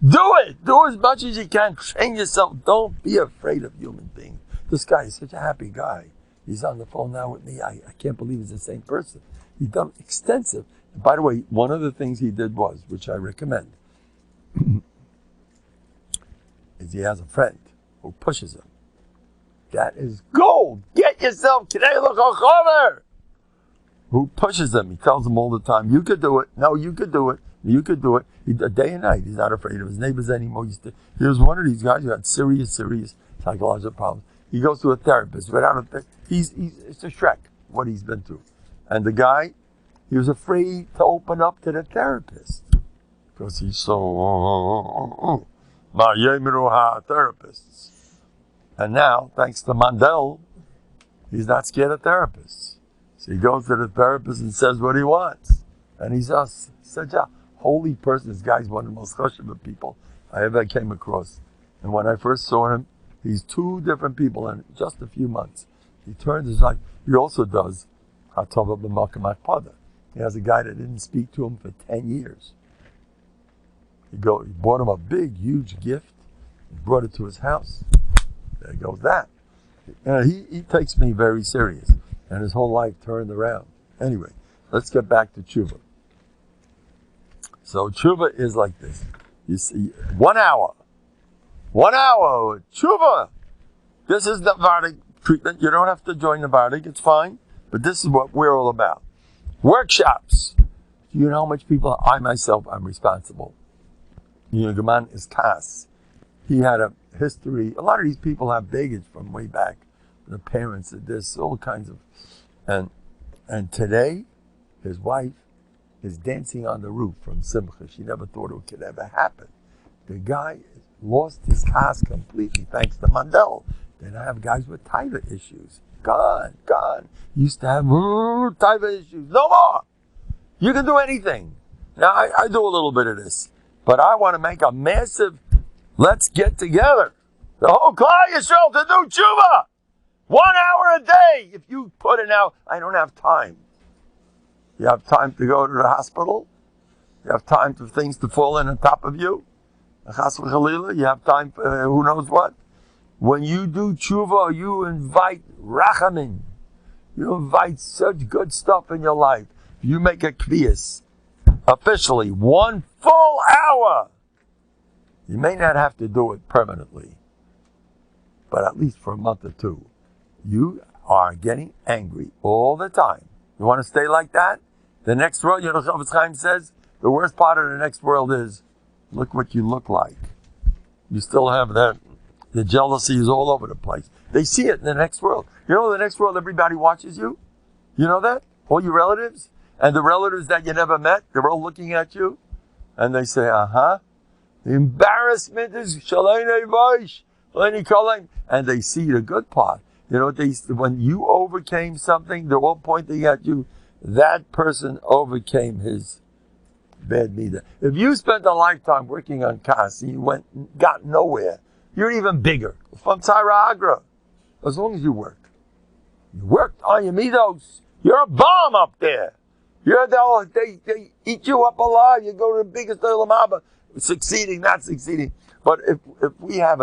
Do it. Do as much as you can. Train yourself. Don't be afraid of human beings. This guy is such a happy guy. He's on the phone now with me. I can't believe he's the same person. He's done extensive. And by the way, one of the things he did was, which I recommend, is he has a friend who pushes him. That is gold. Get yourself who pushes him. He tells him all the time, you could do it. No, you could do it. You could do it. Day and night, he's not afraid of his neighbors anymore. He was one of these guys who had serious psychological problems. He goes to a therapist. Without a therapist, it's a Shrek, what he's been through. And the guy, he was afraid to open up to the therapist. Because he's so, therapists. And now, thanks to Mandel, he's not scared of therapists. So he goes to the therapist and says what he wants. And he's such a holy person. This guy's one of the most chashuv people I ever came across. And when I first saw him, he's two different people in just a few months. He turned his life. He also does Hatov. He has a guy that didn't speak to him for 10 years. He bought him a big, huge gift and brought it to his house. There goes that. He takes me very serious. And his whole life turned around. Anyway, let's get back to tshuva. So tshuva is like this. You see, 1 hour. 1 hour, tshuva. This is the Novhardok treatment. You don't have to join the Novhardok, it's fine. But this is what we're all about. Workshops. Do you know how much people, I myself, I'm responsible. Gaman is Kas. He had a history. A lot of these people have baggage from way back. The parents did this, all kinds of. And today, his wife is dancing on the roof from Simcha. She never thought it could ever happen. The guy lost his Kas completely thanks to Mandel. Then I have guys with taiva issues. Gone. Used to have taiva issues. No more. You can do anything. Now, I do a little bit of this. But I want to make a massive, let's get together. The whole Klal Yisrael to do tshuva. 1 hour a day. If you put it out, I don't have time. You have time to go to the hospital. You have time for things to fall in on top of you. You have time for who knows what. When you do tshuva, you invite rachamim. You invite such good stuff in your life. You make a kviyas. Officially, 1 full hour. You may not have to do it permanently, but at least for a month or two. You are getting angry all the time. You want to stay like that? The next world, Chaim says, the worst part of the next world is, look what you look like. You still have that. The jealousy is all over the place. They see it in the next world. You know, the next world, everybody watches you. You know that? All your relatives. And the relatives that you never met, they're all looking at you. And they say, the embarrassment is and they see the good part. You know, when you overcame something, they're all pointing at you. That person overcame his bad midah. If you spent a lifetime working on Kas and you got nowhere, you're even bigger. From Tzara Agra. As long as you work. You worked on your midos. You're a bomb up there. They eat you up alive. You go to the biggest Olam, succeeding, not succeeding. But if we have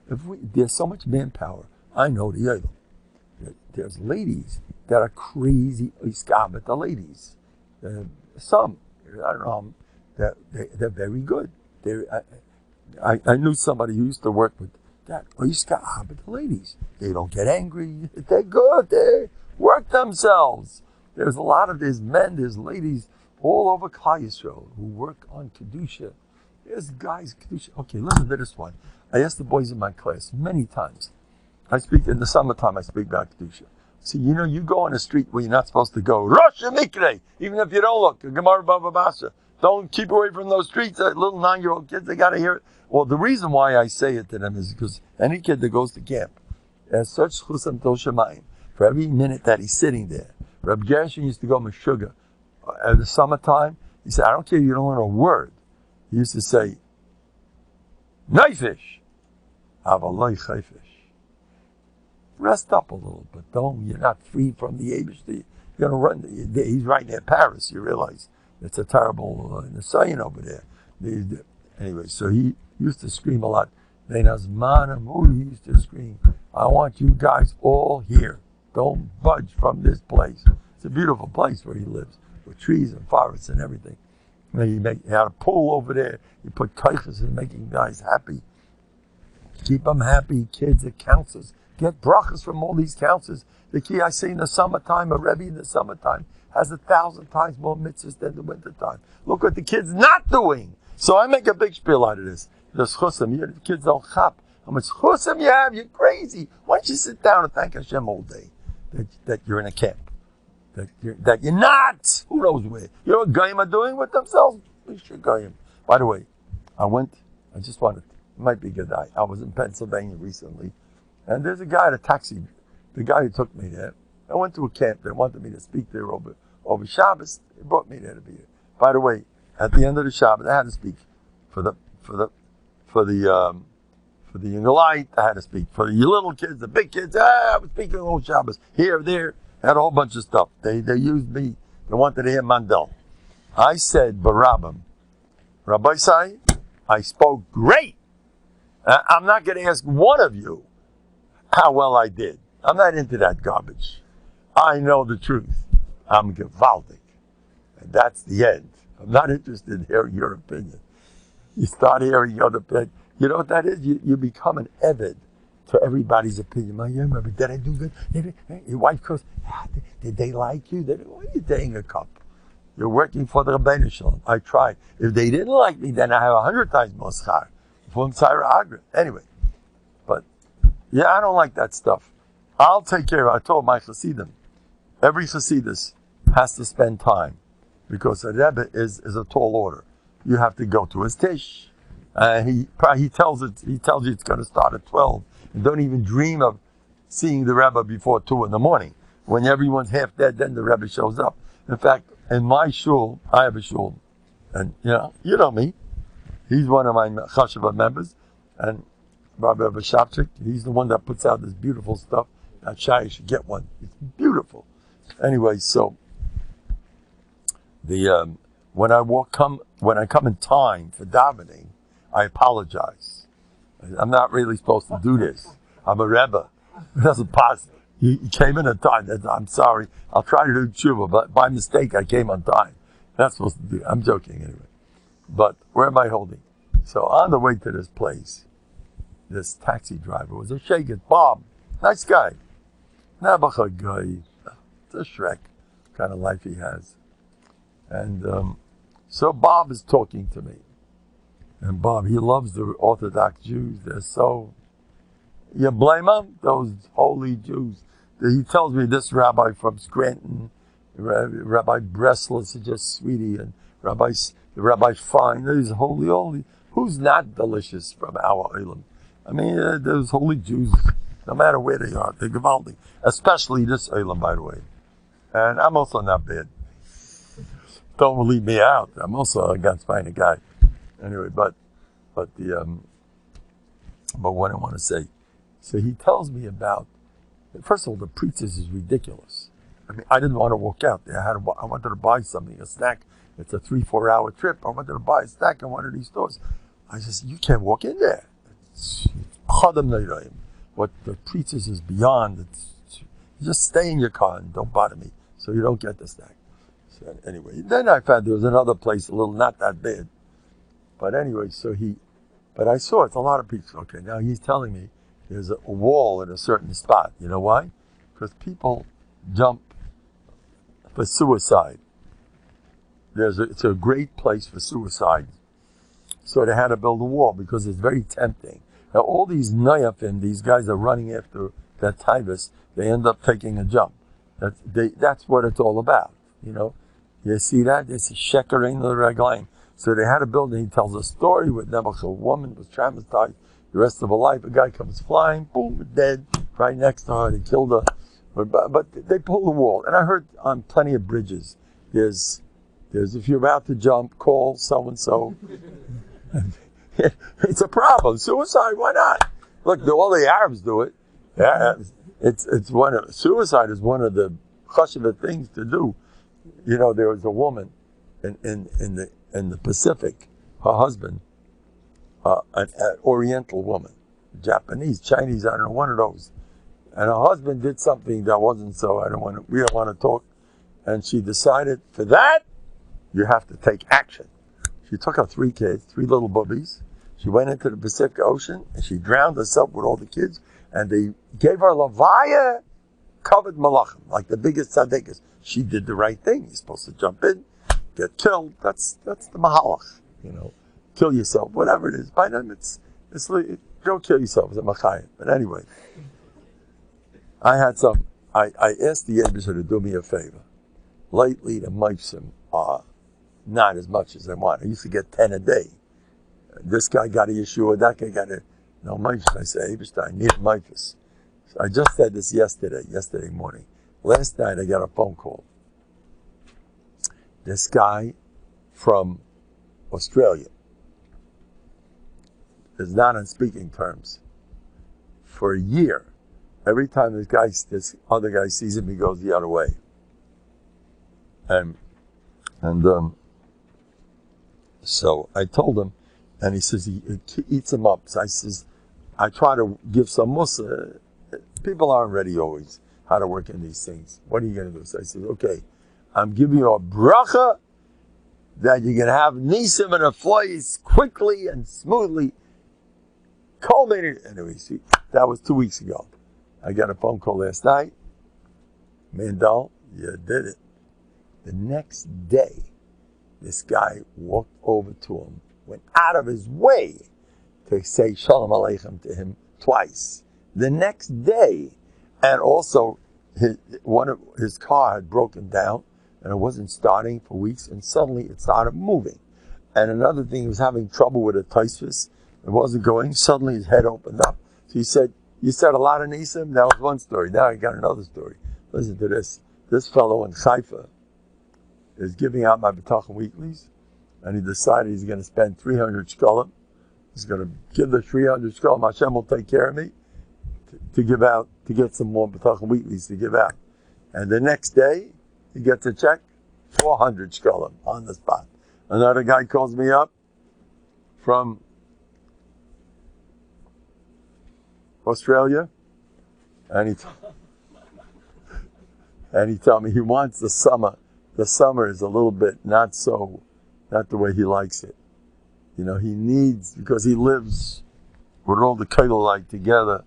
there's so much manpower. I know there's ladies that are crazy. But the ladies, some I don't know, they're very good. I knew somebody who used to work with that. But the ladies, they don't get angry. They're good. They work themselves. There's there's ladies all over Klal Yisrael who work on Kedusha. There's guys, Kedusha. Okay, listen to this one. I asked the boys in my class many times. In the summertime, I speak about Kedusha. See, you go on a street where you're not supposed to go. Rosh Mikre, even if you don't look. Gemara Bava Basra. Don't keep away from those streets. Little 9-year-old kids, they got to hear it. Well, the reason why I say it to them is because any kid that goes to camp has such chusam tol shemayim for every minute that he's sitting there. Reb Gershon used to go Meshuggah. At the summertime, he said, I don't care if you don't learn a word. He used to say, Neifish, avaloi chayfish. Rest up a little, but you're not free from the Abish. You're going to run. He's right near Paris, you realize. It's a terrible Nisayan over there. Anyway, so he used to scream a lot. He used to scream, I want you guys all here. Don't budge from this place. It's a beautiful place where he lives, with trees and forests and everything. He had a pool over there. He put kaiches in making guys happy. Keep them happy, kids, the counselors. Get brachas from all these counselors. The key I say in the summertime, a Rebbe in the summertime has 1,000 times more mitzvahs than the wintertime. Look what the kids not doing. So I make a big spiel out of this. There's chusim. The kids don't chap. How much chusim you have? You're crazy. Why don't you sit down and thank Hashem all day that you're in a camp? That you're not. Who knows where? You know what Goyim are doing with themselves? We should Goyim. By the way, it might be a good night. I was in Pennsylvania recently, and there's a guy at a taxi, the guy who took me there. I went to a camp. They wanted me to speak there over Shabbos. They brought me there to be here. By the way, at the end of the Shabbos, I had to speak for the Engelite. I had to speak for the little kids, the big kids. I was speaking all Shabbos here, there. I had a whole bunch of stuff. They used me. They wanted to hear Mendel. I said, Barabim, Rabbi Sai, I spoke great. I'm not going to ask one of you how well I did. I'm not into that garbage. I know the truth. I'm gewaldig. And that's the end. I'm not interested in hearing your opinion. You start hearing other opinion. You know what that is? You become an eved to everybody's opinion. Did I do good? Your wife goes, did they like you? Why are you taking a cup? You're working for the Rebbeinu Shalom. I tried. If they didn't like me, then I have 100 times more schar. Anyway, but yeah, I don't like that stuff. I'll take care of it. I told my Hasidim, every Hasidus has to spend time because a Rebbe is a tall order. You have to go to his tish. He tells you it's going to start at 12. And don't even dream of seeing the Rebbe before 2 in the morning. When everyone's half dead, then the Rebbe shows up. In fact, in my shul, I have a shul. And you know me. He's one of my Chasheva members. And Rabbi Shabchik, he's the one that puts out this beautiful stuff. That Shai should get one. It's beautiful. Anyway, so when I come in time for davening, I apologize. I'm not really supposed to do this. I'm a Rebbe. It doesn't pass. He came in on time. I'm sorry. I'll try to do tshuva, but by mistake I came on time. That's supposed to do. I'm joking anyway. But where am I holding? So on the way to this place, this taxi driver was a shagged Bob. Nice guy. Nabacha guy. It's a Shrek kind of life he has. And so Bob is talking to me. And Bob, he loves the Orthodox Jews. They're so... You blame them? Those holy Jews. He tells me this rabbi from Scranton, Rabbi Breslov, is just sweetie, and Rabbi Fine, these holy. Who's not delicious from our Olam? I mean, those holy Jews, no matter where they are, they're gewaldig. Especially this Olam, by the way. And I'm also not bad. Don't leave me out. I'm also a ganz fine guy. Anyway, but what I want to say. So he tells me about, first of all, the preachers is ridiculous. I mean, I didn't want to walk out there. I wanted to buy something, a snack. It's a 3-4 hour trip. I wanted to buy a snack in one of these stores. I said, you can't walk in there. What the preachers is beyond. Just stay in your car and don't bother me so you don't get the snack. So anyway, then I found there was another place, a little not that bad. But anyway, but I saw it's a lot of people. Okay, now he's telling me there's a wall in a certain spot. You know why? Because people jump for suicide. It's a great place for suicide. So they had to build a wall because it's very tempting. Now all these nayafim, these guys are running after that tivus, they end up taking a jump. That's what it's all about. You see that? It's a shekering the reglaim. So they had a building. He tells a story with Nebuchadnezzar. A woman was traumatized the rest of her life. A guy comes flying, boom, dead, right next to her. They killed her. But they pull the wall. And I heard on plenty of bridges, there's if you're about to jump, call so-and-so. It's a problem. Suicide, why not? Look, all the Arabs do it. Yeah, suicide is one of the chashuva things to do. There was a woman in the Pacific. her husband, an Oriental woman, Japanese, Chinese, I don't know, one of those. And her husband did something that wasn't so, we don't want to talk. And she decided, for that, you have to take action. She took her 3 kids, 3 little boobies. She went into the Pacific Ocean and she drowned herself with all the kids. And they gave her Levaya covered malachim, like the biggest tzaddikas. She did the right thing. You're supposed to jump in, get killed. That's the mahalach, kill yourself, whatever it is. By then, it's don't kill yourself. It's a machayim. But anyway, I asked the Yebisher to do me a favor. Lately, the mifsim are not as much as I want. I used to get 10 a day. This guy got a yeshua, that guy got a mifsim. I say, Yebisher, I need a mifis. So I just said this yesterday morning. Last night, I got a phone call. This guy from Australia is not on speaking terms. For a year, every time this other guy sees him, he goes the other way. So I told him, and he says he eats him up. So I try to give some musa. People aren't ready always how to work in these things. What are you going to do? So I said, okay, I'm giving you a bracha that you're going to have nisim and a flies quickly and smoothly. Culminated. Anyway, see, that was 2 weeks ago. I got a phone call last night. Mendel, you did it. The next day, this guy walked over to him, went out of his way to say Shalom Aleichem to him twice. The next day, and also his car had broken down and it wasn't starting for weeks, and suddenly it started moving. And another thing, he was having trouble with a typhus. It wasn't going. Suddenly his head opened up. So he said, you said a lot of nisim? That was one story. Now I got another story. Listen to this. This fellow in Haifa is giving out my Bטחון weeklies, and he decided he's going to spend 300 shkolim. He's going to give the 300 shkolim. Hashem will take care of me to give out, to get some more Bטחון weeklies to give out. And the next day, he gets a check, 400 shkolim on the spot. Another guy calls me up from Australia, and he told me he wants the summer. The summer is a little bit not the way he likes it. He needs, because he lives with all the Kailolite together,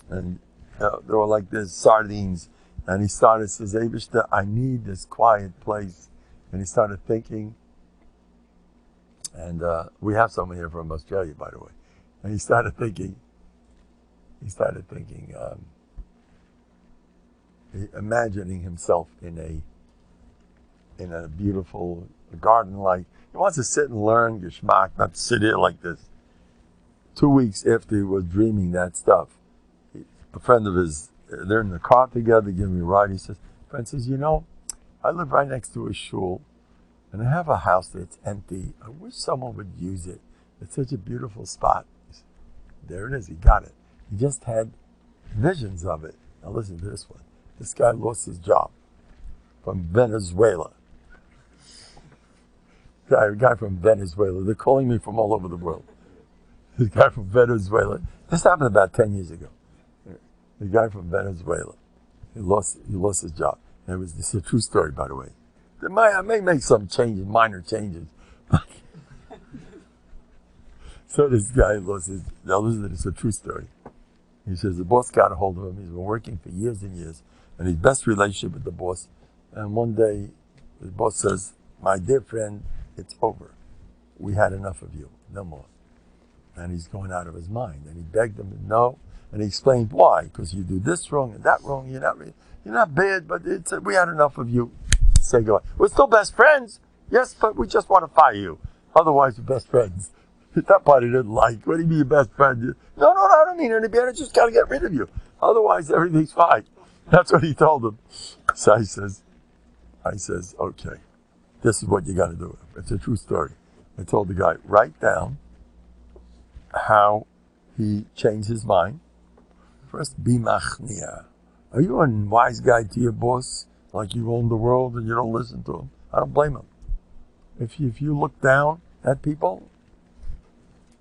and they were like this sardines. And he says, Eibishter, I need this quiet place. And he started thinking, and we have someone here from Australia, by the way. And he started thinking, imagining himself in a beautiful garden like. He wants to sit and learn Geschmack, not to sit here like this. 2 weeks after he was dreaming that stuff, a friend of his, they're in the car together, giving me a ride. He says, friend says, I live right next to a shul, and I have a house that's empty. I wish someone would use it. It's such a beautiful spot. There it is. He got it. He just had visions of it. Now listen to this one. This guy lost his job from Venezuela. A guy from Venezuela. They're calling me from all over the world. This guy from Venezuela. This happened about 10 years ago. The guy from Venezuela. He lost his job. And this is a true story, by the way. I may make some changes, minor changes. So this guy lost his. Now listen, it's a true story. He says the boss got a hold of him. He's been working for years and years, and his best relationship with the boss. And one day, the boss says, "My dear friend, it's over. We had enough of you. No more." And he's going out of his mind. And he begged him to no, and he explained why. Because you do this wrong and that wrong. You're not bad, but we had enough of you. Say goodbye. We're still best friends. Yes, but we just want to fire you. Otherwise, we're best friends. That part he didn't like. What do you mean your best friend? No, I don't mean any bad. I just got to get rid of you. Otherwise, everything's fine. That's what he told him. So I says, okay, this is what you got to do. It's a true story. I told the guy, write down how he changed his mind. First, be machnia. Are you a wise guy to your boss, like you own the world and you don't listen to him? I don't blame him. If you look down that people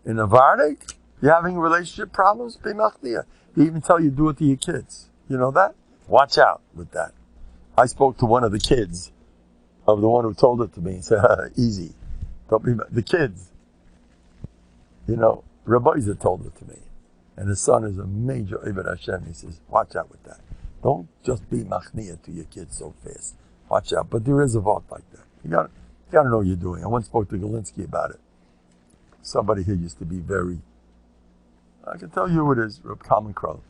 in Novehardik, you're having relationship problems, be machnia. They even tell you do it to your kids. You know that? Watch out with that. I spoke to one of the kids of the one who told it to me and said, easy. Don't be the kids. You know, Rabbi Isa told it to me. And his son is a major Ibn Hashem. He says, watch out with that. Don't just be machnia to your kids so fast. Watch out. But there is a vote like that. You got to know what you're doing. I once spoke to Galinsky about it. Somebody here used to be very, I can tell you who it is, Reb Kalman Kroll.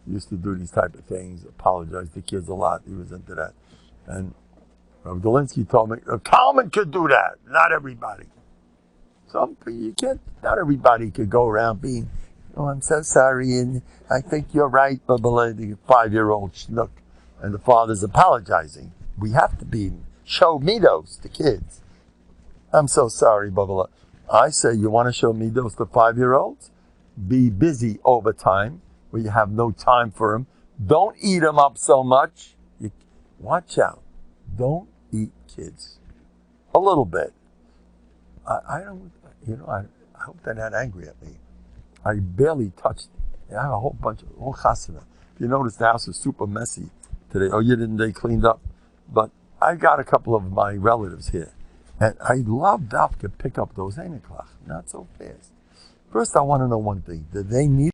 He used to do these type of things, apologize to kids a lot. He was into that. And Reb Galinsky told me, Reb Kalman could do that. Not everybody. You can't, not everybody could go around being, oh, I'm so sorry, and I think you're right, blah, blah, blah, the 5-year-old schnook, and the father's apologizing. We have to show midos to kids. I'm so sorry, blah, blah, blah. I say, you want to show midos to 5-year-olds? Be busy over time, where you have no time for them. Don't eat them up so much. Watch out. Don't eat kids. A little bit. I don't, I hope they're not angry at me. I barely touched it. I have a whole chasana. If you notice, the house is super messy today. Oh, they cleaned up. But I got a couple of my relatives here. And I love Dafka pick up those 8 o'clock. Not so fast. First, I want to know one thing. Do they need